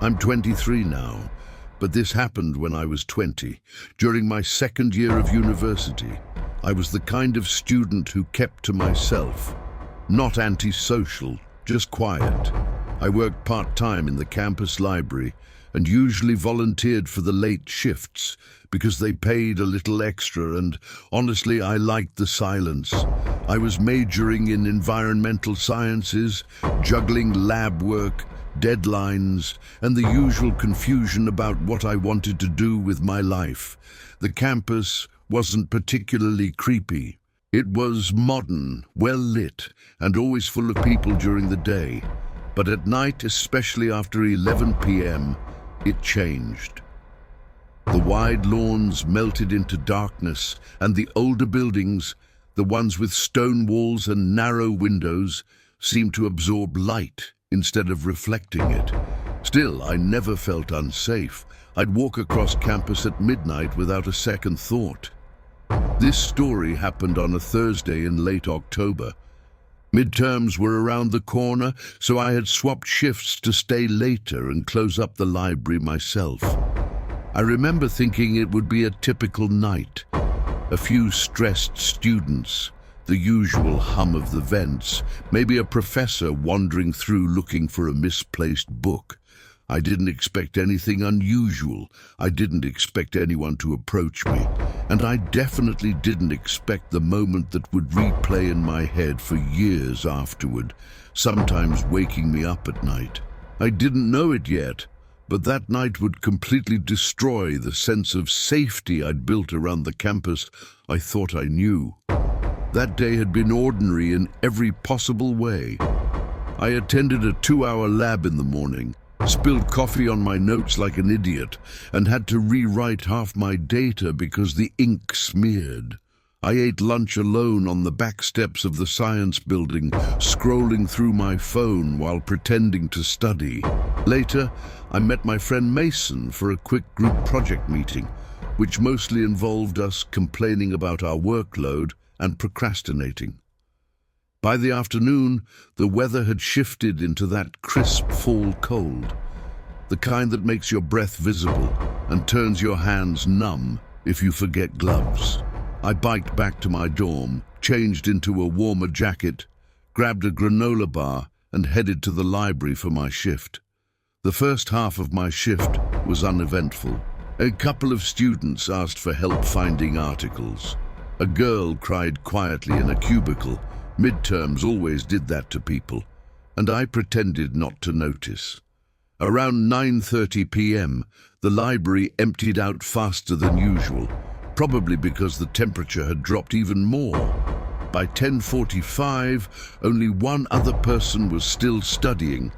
I'm 23 now, but this happened when I was 20, during my second year of university. I was the kind of student who kept to myself, not antisocial, just quiet. I worked part-time in the campus library and usually volunteered for the late shifts because they paid a little extra, and honestly, I liked the silence. I was majoring in environmental sciences, juggling lab work, deadlines, and the usual confusion about what I wanted to do with my life. The campus wasn't particularly creepy. It was modern, well lit, and always full of people during the day. But at night, especially after 11 p.m., it changed. The wide lawns melted into darkness, and the older buildings, the ones with stone walls and narrow windows, seemed to absorb light instead of reflecting it. Still, I never felt unsafe. I'd walk across campus at midnight without a second thought. This story happened on a Thursday in late October. Midterms were around the corner, so I had swapped shifts to stay later and close up the library myself. I remember thinking it would be a typical night. A few stressed students, the usual hum of the vents, maybe a professor wandering through looking for a misplaced book. I didn't expect anything unusual. I didn't expect anyone to approach me. And I definitely didn't expect the moment that would replay in my head for years afterward, sometimes waking me up at night. I didn't know it yet, but that night would completely destroy the sense of safety I'd built around the campus I thought I knew. That day had been ordinary in every possible way. I attended a 2-hour lab in the morning, spilled coffee on my notes like an idiot, and had to rewrite half my data because the ink smeared. I ate lunch alone on the back steps of the science building, scrolling through my phone while pretending to study. Later, I met my friend Mason for a quick group project meeting, which mostly involved us complaining about our workload and procrastinating. By the afternoon, the weather had shifted into that crisp fall cold, the kind that makes your breath visible and turns your hands numb if you forget gloves. I biked back to my dorm, changed into a warmer jacket, grabbed a granola bar, and headed to the library for my shift. The first half of my shift was uneventful. A couple of students asked for help finding articles. A girl cried quietly in a cubicle. Midterms always did that to people, and I pretended not to notice. Around 9:30 p.m., the library emptied out faster than usual, probably because the temperature had dropped even more. By 10:45, only one other person was still studying,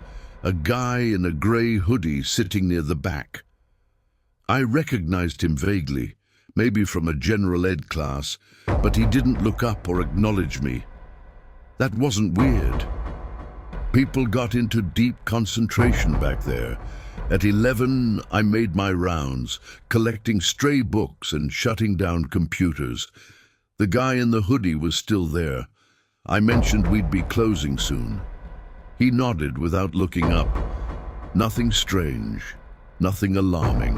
a guy in a grey hoodie sitting near the back. I recognized him vaguely, maybe from a general ed class, but he didn't look up or acknowledge me. That wasn't weird. People got into deep concentration back there. At 11, I made my rounds, collecting stray books and shutting down computers. The guy in the hoodie was still there. I mentioned we'd be closing soon. He nodded without looking up. Nothing strange, nothing alarming.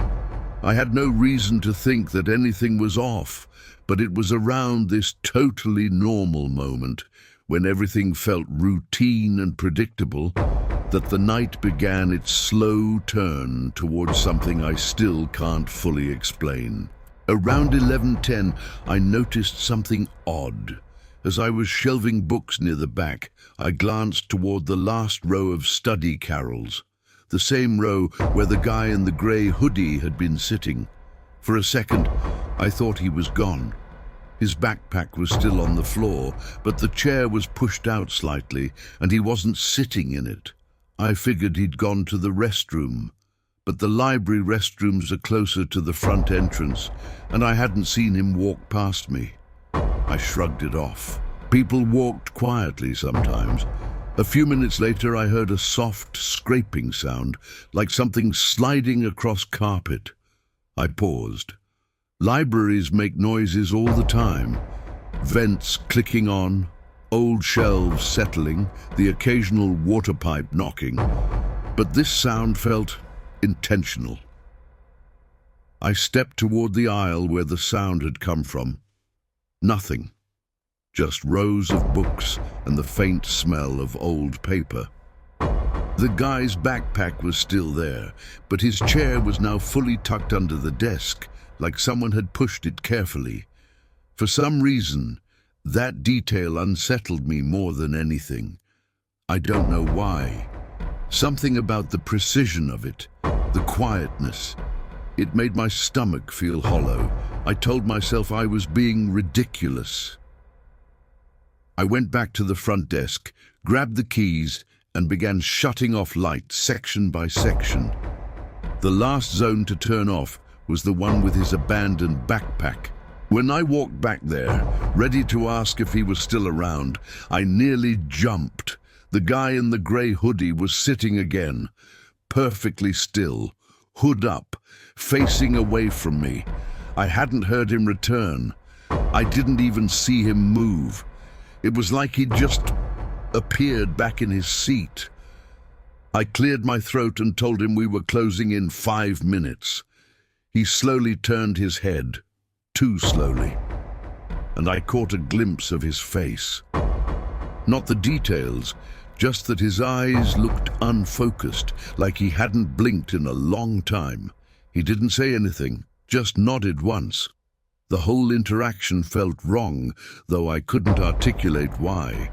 I had no reason to think that anything was off, but it was around this totally normal moment, when everything felt routine and predictable, that the night began its slow turn towards something I still can't fully explain. Around 11:10, I noticed something odd. As I was shelving books near the back, I glanced toward the last row of study carrels, the same row where the guy in the grey hoodie had been sitting. For a second, I thought he was gone. His backpack was still on the floor, but the chair was pushed out slightly, and he wasn't sitting in it. I figured he'd gone to the restroom, but the library restrooms are closer to the front entrance, and I hadn't seen him walk past me. I shrugged it off. People walked quietly sometimes. A few minutes later, I heard a soft scraping sound, like something sliding across carpet. I paused. Libraries make noises all the time. Vents clicking on, old shelves settling, the occasional water pipe knocking. But this sound felt intentional. I stepped toward the aisle where the sound had come from. Nothing. Just rows of books and the faint smell of old paper. The guy's backpack was still there, but his chair was now fully tucked under the desk, like someone had pushed it carefully. For some reason, that detail unsettled me more than anything. I don't know why. Something about the precision of it, the quietness. It made my stomach feel hollow. I told myself I was being ridiculous. I went back to the front desk, grabbed the keys, and began shutting off lights section by section. The last zone to turn off was the one with his abandoned backpack. When I walked back there, ready to ask if he was still around, I nearly jumped. The guy in the grey hoodie was sitting again, perfectly still, hood up, facing away from me. I hadn't heard him return. I didn't even see him move. It was like he'd just appeared back in his seat. I cleared my throat and told him we were closing in 5 minutes. He slowly turned his head, too slowly, and I caught a glimpse of his face. Not the details, just that his eyes looked unfocused, like he hadn't blinked in a long time. He didn't say anything, just nodded once. The whole interaction felt wrong, though I couldn't articulate why.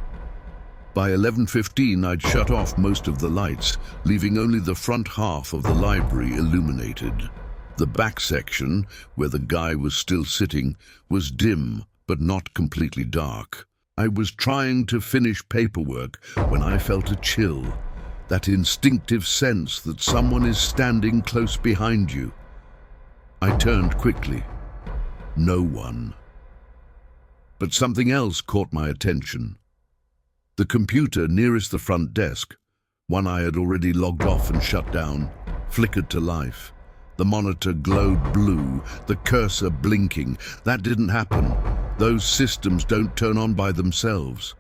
By 11:15, I'd shut off most of the lights, leaving only the front half of the library illuminated. The back section, where the guy was still sitting, was dim, but not completely dark. I was trying to finish paperwork when I felt a chill, that instinctive sense that someone is standing close behind you. I turned quickly. No one. But something else caught my attention. The computer nearest the front desk, one I had already logged off and shut down, flickered to life. The monitor glowed blue, the cursor blinking. That didn't happen. Those systems don't turn on by themselves.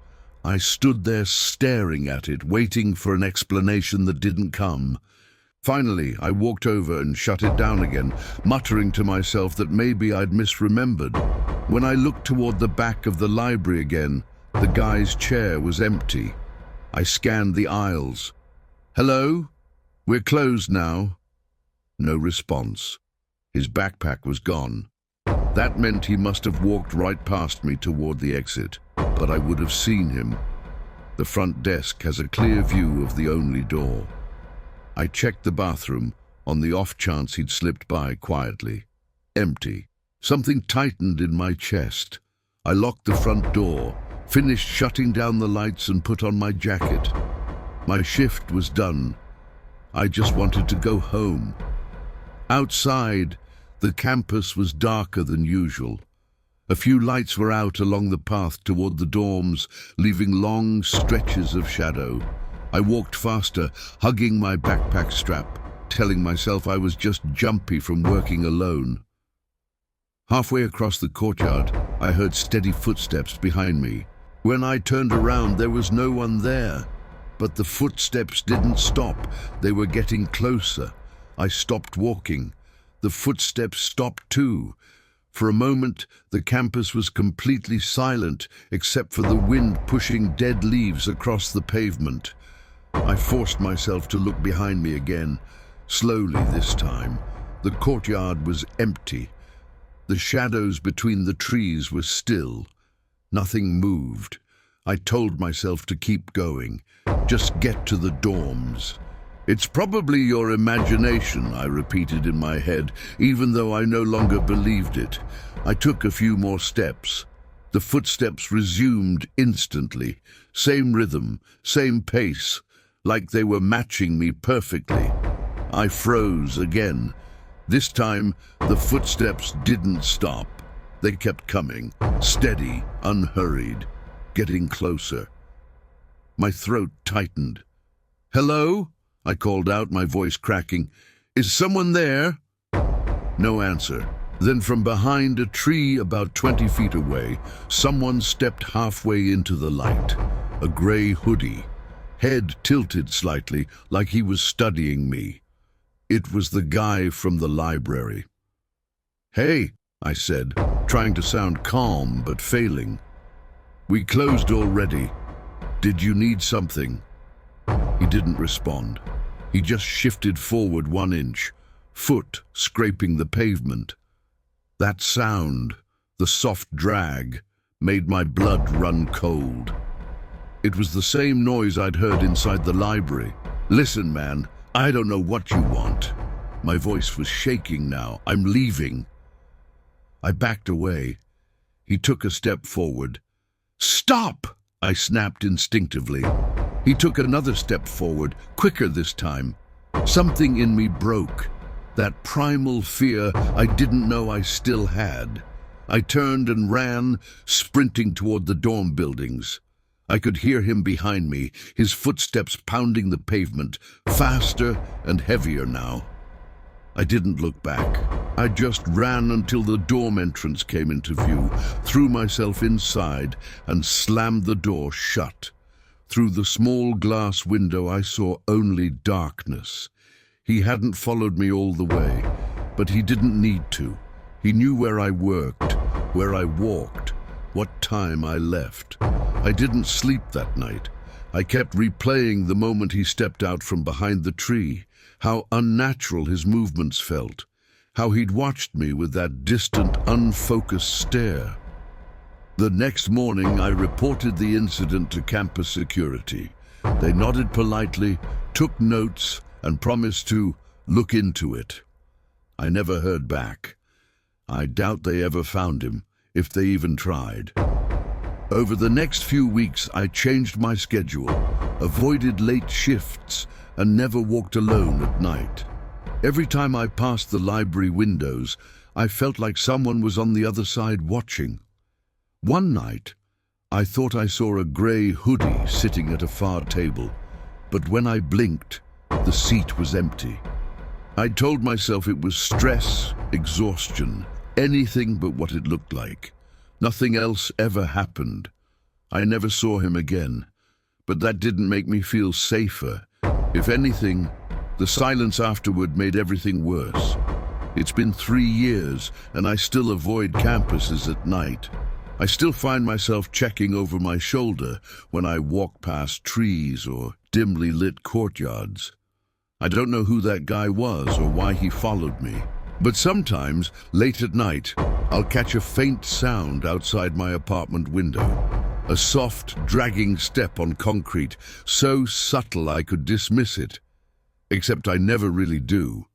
I stood there staring at it, waiting for an explanation that didn't come. Finally, I walked over and shut it down again, muttering to myself that maybe I'd misremembered. When I looked toward the back of the library again, the guy's chair was empty. I scanned the aisles. "Hello? We're closed now." No response. His backpack was gone. That meant he must have walked right past me toward the exit, but I would have seen him. The front desk has a clear view of the only door. I checked the bathroom, on the off chance he'd slipped by quietly. Empty. Something tightened in my chest. I locked the front door, finished shutting down the lights and put on my jacket. My shift was done. I just wanted to go home. Outside, the campus was darker than usual. A few lights were out along the path toward the dorms, leaving long stretches of shadow. I walked faster, hugging my backpack strap, telling myself I was just jumpy from working alone. Halfway across the courtyard, I heard steady footsteps behind me. When I turned around, there was no one there. But the footsteps didn't stop. They were getting closer. I stopped walking. The footsteps stopped too. For a moment, the campus was completely silent, except for the wind pushing dead leaves across the pavement. I forced myself to look behind me again, slowly this time. The courtyard was empty. The shadows between the trees were still. Nothing moved. I told myself to keep going. Just get to the dorms. "It's probably your imagination," I repeated in my head, even though I no longer believed it. I took a few more steps. The footsteps resumed instantly. Same rhythm, same pace, like they were matching me perfectly. I froze again. This time, the footsteps didn't stop. They kept coming, steady, unhurried, getting closer. My throat tightened. "Hello?" I called out, my voice cracking. "Is someone there?" No answer. Then from behind a tree about 20 feet away, someone stepped halfway into the light. A grey hoodie, head tilted slightly like he was studying me. It was the guy from the library. "Hey," I said, trying to sound calm but failing. "We closed already. Did you need something?" He didn't respond. He just shifted forward 1 inch, foot scraping the pavement. That sound, the soft drag, made my blood run cold. It was the same noise I'd heard inside the library. "Listen, man, I don't know what you want." My voice was shaking now. "I'm leaving." I backed away. He took a step forward. "Stop!" I snapped instinctively. He took another step forward, quicker this time. Something in me broke. That primal fear I didn't know I still had. I turned and ran, sprinting toward the dorm buildings. I could hear him behind me, his footsteps pounding the pavement, faster and heavier now. I didn't look back. I just ran until the dorm entrance came into view, threw myself inside, and slammed the door shut. Through the small glass window I saw only darkness. He hadn't followed me all the way, but he didn't need to. He knew where I worked, where I walked, what time I left. I didn't sleep that night. I kept replaying the moment he stepped out from behind the tree, how unnatural his movements felt, how he'd watched me with that distant, unfocused stare. The next morning, I reported the incident to campus security. They nodded politely, took notes, and promised to look into it. I never heard back. I doubt they ever found him, if they even tried. Over the next few weeks, I changed my schedule, avoided late shifts, and never walked alone at night. Every time I passed the library windows, I felt like someone was on the other side watching. One night, I thought I saw a grey hoodie sitting at a far table, but when I blinked, the seat was empty. I told myself it was stress, exhaustion, anything but what it looked like. Nothing else ever happened. I never saw him again, but that didn't make me feel safer. If anything, the silence afterward made everything worse. It's been 3 years, and I still avoid campuses at night. I still find myself checking over my shoulder when I walk past trees or dimly lit courtyards. I don't know who that guy was or why he followed me, but sometimes, late at night, I'll catch a faint sound outside my apartment window. A soft, dragging step on concrete, so subtle I could dismiss it. Except I never really do.